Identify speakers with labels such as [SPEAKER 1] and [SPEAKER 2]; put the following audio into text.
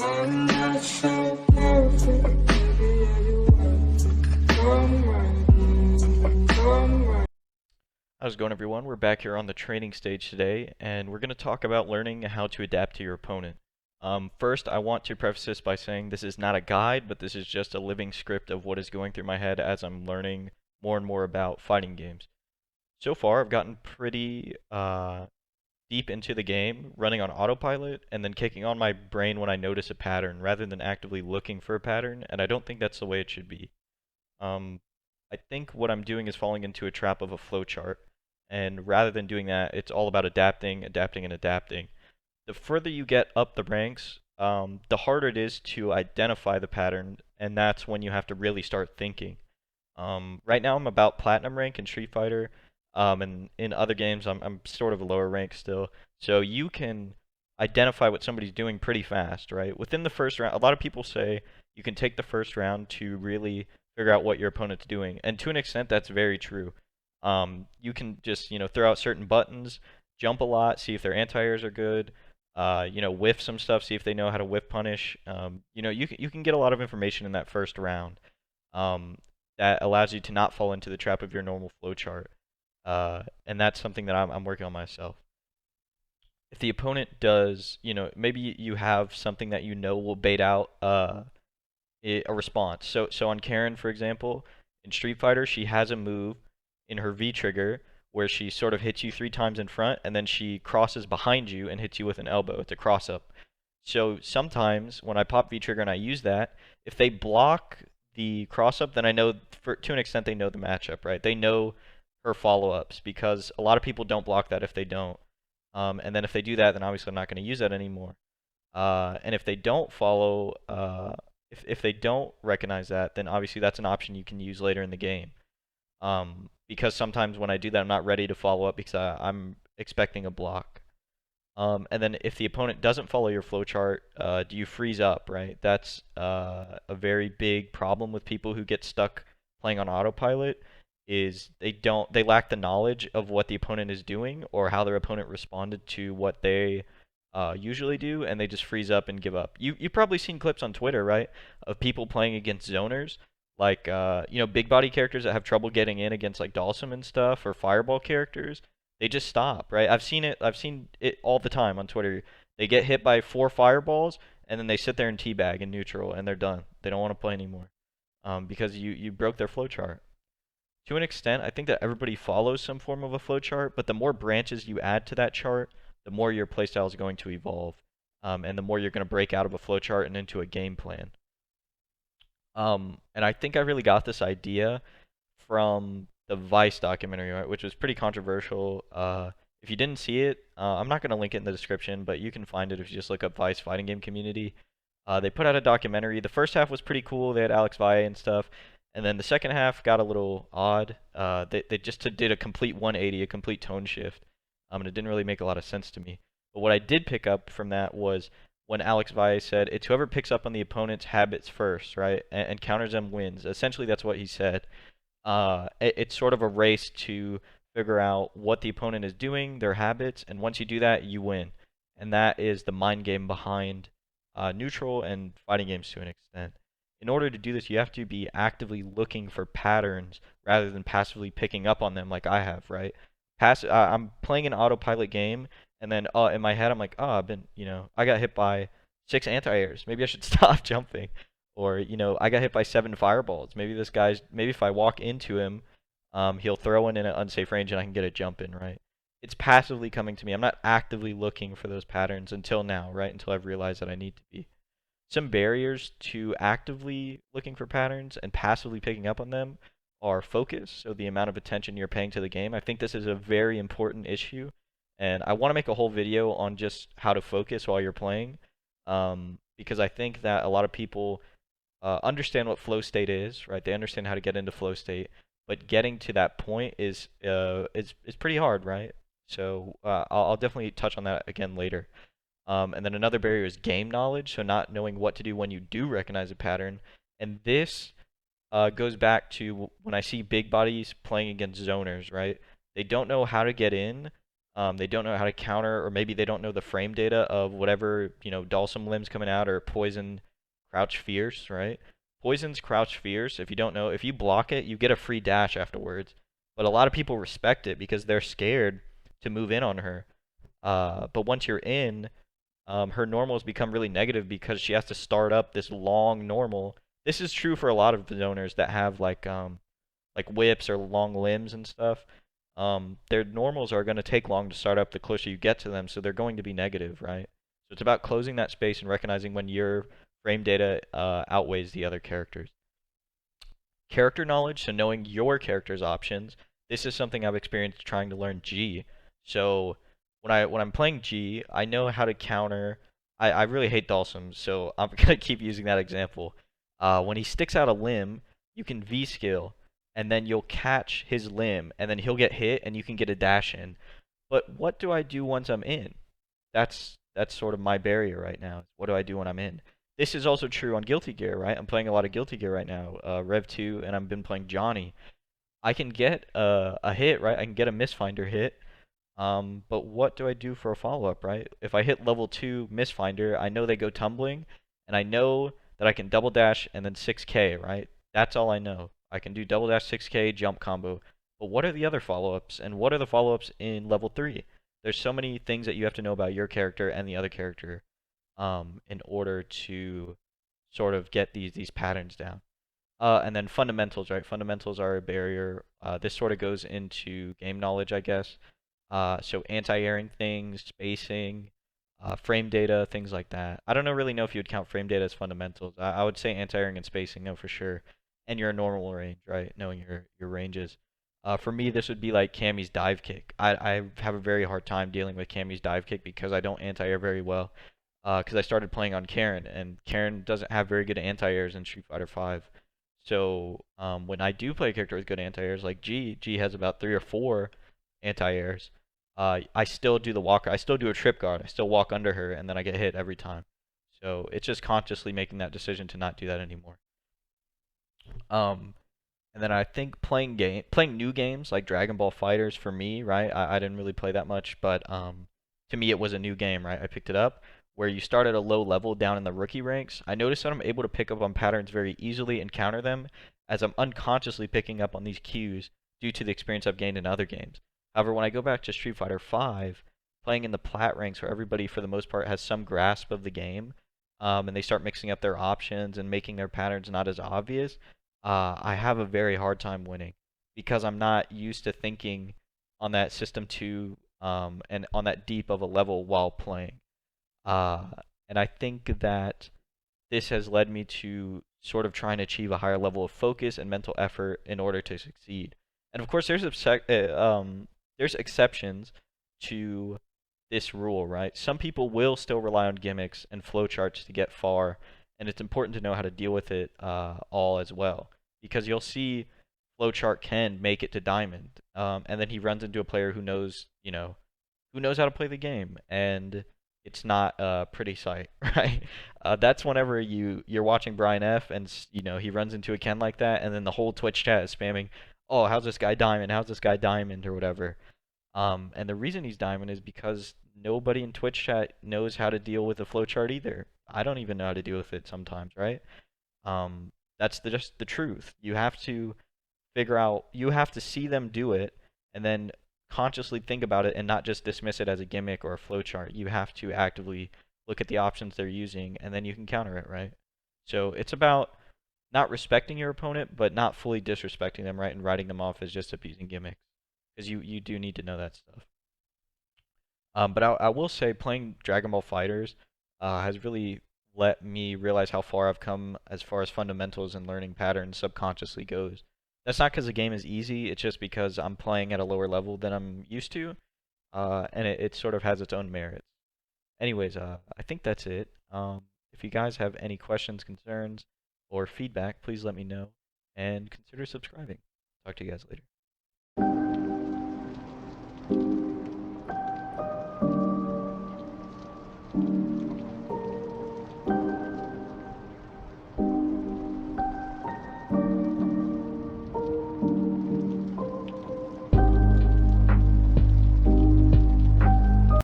[SPEAKER 1] I'm not so perfect, baby, yeah, you are. Come right, come right.
[SPEAKER 2] How's it going, everyone? We're back here on the training stage today, and we're going to talk about learning how to adapt to your opponent. First, I want to preface this by saying this is not a guide, but this is just a living script of what is going through my head as I'm learning more and more about fighting games. So far, I've gotten pretty deep into the game, running on autopilot, and then kicking on my brain when I notice a pattern, rather than actively looking for a pattern, and I don't think that's the way it should be. Um, I think what I'm doing is falling into a trap of a flowchart. And rather than doing that, it's all about adapting, adapting, and adapting. The further you get up the ranks, the harder it is to identify the pattern, and that's when you have to really start thinking. Right now, I'm about platinum rank in Street Fighter, and in other games, I'm sort of a lower rank still. So you can identify what somebody's doing pretty fast, right? Within the first round, a lot of people say you can take the first round to really figure out what your opponent's doing, and to an extent, that's very true. You can just throw out certain buttons, jump a lot, see if their anti-airs are good. Whiff some stuff, see if they know how to whiff punish. You can get a lot of information in that first round. Um, that allows you to not fall into the trap of your normal flowchart. And that's something that I'm working on myself. If the opponent does, maybe you have something that will bait out a response. So on Karen, for example, in Street Fighter, she has a move in her V trigger where she sort of hits you 3 times in front and then she crosses behind you and hits you with an elbow. It's a cross up. So sometimes when I pop V trigger and I use that, if they block the cross up, then I know to an extent they know the matchup, right? They know her follow ups because a lot of people don't block that if they don't. And then if they do that, then obviously I'm not going to use that anymore. And if they don't follow, if they don't recognize that, then obviously that's an option you can use later in the game. Because sometimes when I do that, I'm not ready to follow up because I'm expecting a block. And then if the opponent doesn't follow your flowchart, do you freeze up, right? That's a very big problem with people who get stuck playing on autopilot is they lack the knowledge of what the opponent is doing or how their opponent responded to what they usually do, and they just freeze up and give up. You've probably seen clips on Twitter, right, of people playing against zoners, like big body characters that have trouble getting in against like Dalsum and stuff, or fireball characters. They just stop, right? I've seen it all the time on Twitter. They get hit by 4 fireballs, and then they sit there and teabag in neutral, and they're done. They don't want to play anymore, because you broke their flowchart. To an extent, I think that everybody follows some form of a flowchart, but the more branches you add to that chart, the more your playstyle is going to evolve, and the more you're going to break out of a flowchart and into a game plan. And I think I really got this idea from the Vice documentary, right, which was pretty controversial. If you didn't see it, I'm not going to link it in the description, but you can find it if you just look up Vice fighting game community. They put out a documentary. The first half was pretty cool. They had Alex Valle and stuff. And then the second half got a little odd. They just did a complete 180, a complete tone shift. And it didn't really make a lot of sense to me. But what I did pick up from that was when Alex Valle said, it's whoever picks up on the opponent's habits first, right, and counters them wins. Essentially, that's what he said. It's sort of a race to figure out what the opponent is doing, their habits, and once you do that, you win. And that is the mind game behind neutral and fighting games to an extent. In order to do this, you have to be actively looking for patterns rather than passively picking up on them like I have, right? I'm playing an autopilot game, and then in my head, I'm like, oh, I got hit by 6 anti-airs. Maybe I should stop jumping. Or, I got hit by 7 fireballs. Maybe if I walk into him, he'll throw in an unsafe range and I can get a jump in, right? It's passively coming to me. I'm not actively looking for those patterns until now, right? Until I've realized that I need to be. Some barriers to actively looking for patterns and passively picking up on them are focus, so the amount of attention you're paying to the game. I think this is a very important issue, and I want to make a whole video on just how to focus while you're playing, because I think that a lot of people understand what flow state is, right? They understand how to get into flow state, but getting to that point is pretty hard, right? So I'll definitely touch on that again later. And then another barrier is game knowledge, so not knowing what to do when you do recognize a pattern. And this goes back to when I see big bodies playing against zoners, right? They don't know how to get in They don't know how to counter, or maybe they don't know the frame data of whatever, Dhalsim limbs coming out, or poison crouch fierce, right? Poison's crouch fierce, if you don't know, if you block it, you get a free dash afterwards. But a lot of people respect it because they're scared to move in on her. But once you're in, her normals become really negative because she has to start up this long normal. This is true for a lot of zoners that have like whips or long limbs and stuff. Their normals are going to take long to start up the closer you get to them, so they're going to be negative, right? So it's about closing that space and recognizing when your frame data outweighs the other characters. Character knowledge, so knowing your character's options. This is something I've experienced trying to learn G. So when I'm playing G, I know how to counter. I really hate Dhalsim, so I'm gonna keep using that example. When he sticks out a limb, you can V skill, and then you'll catch his limb, and then he'll get hit, and you can get a dash in. But what do I do once I'm in? That's sort of my barrier right now. What do I do when I'm in? This is also true on Guilty Gear, right? I'm playing a lot of Guilty Gear right now, Rev 2, and I've been playing Johnny. I can get a hit, right? I can get a Misfinder hit. But what do I do for a follow-up, right? If I hit level 2 Misfinder, I know they go tumbling, and I know that I can double dash and then 6K, right? That's all I know. I can do double dash 6K jump combo. But what are the other follow-ups, and what are the follow-ups in level 3? There's so many things that you have to know about your character and the other character in order to sort of get these patterns down. And then fundamentals, right? Fundamentals are a barrier. This sort of goes into game knowledge, I guess. So anti-airing things, spacing, frame data, things like that. I don't really know if you would count frame data as fundamentals. I would say anti-airing and spacing, no, for sure. And your normal range, right? Knowing your ranges. For me, this would be like Cammy's dive kick. I have a very hard time dealing with Cammy's dive kick because I don't anti-air very well. Because I started playing on Karen, and Karen doesn't have very good anti-airs in Street Fighter 5. So when I do play a character with good anti-airs, like G has about 3 or 4 anti-airs. I still do the walker. I still do a trip guard. I still walk under her, and then I get hit every time. So it's just consciously making that decision to not do that anymore. Um, and then I think playing new games like Dragon Ball Fighters for me, right? I didn't really play that much, but to me it was a new game, right? I picked it up where you start at a low level down in the rookie ranks. I noticed that I'm able to pick up on patterns very easily and counter them as I'm unconsciously picking up on these cues due to the experience I've gained in other games. However, when I go back to Street Fighter 5, playing in the plat ranks where everybody for the most part has some grasp of the game, and they start mixing up their options and making their patterns not as obvious, I have a very hard time winning because I'm not used to thinking on that system 2 and on that deep of a level while playing. Uh, and I think that this has led me to sort of try and achieve a higher level of focus and mental effort in order to succeed. And of course, there's exceptions to this rule, right? Some people will still rely on gimmicks and flowcharts to get far, and it's important to know how to deal with it all as well. Because you'll see flowchart can make it to diamond, and then he runs into a player who knows, who knows how to play the game, and it's not a pretty sight, right? That's whenever you're watching Brian F. and he runs into a Ken like that, and then the whole Twitch chat is spamming, "Oh, how's this guy diamond? How's this guy diamond?" or whatever. And the reason he's diamond is because nobody in Twitch chat knows how to deal with a flowchart either. I don't even know how to deal with it sometimes, right? That's just the truth. You have to figure out, you have to see them do it, and then consciously think about it and not just dismiss it as a gimmick or a flowchart. You have to actively look at the options they're using, and then you can counter it, right? So it's about not respecting your opponent, but not fully disrespecting them, right? And writing them off as just abusing gimmicks. Because you do need to know that stuff. But I will say playing Dragon Ball Fighters has really let me realize how far I've come as far as fundamentals and learning patterns subconsciously goes. That's not because the game is easy, it's just because I'm playing at a lower level than I'm used to, and it sort of has its own merits. Anyways, I think that's it. If you guys have any questions, concerns, or feedback, please let me know, and consider subscribing. Talk to you guys later.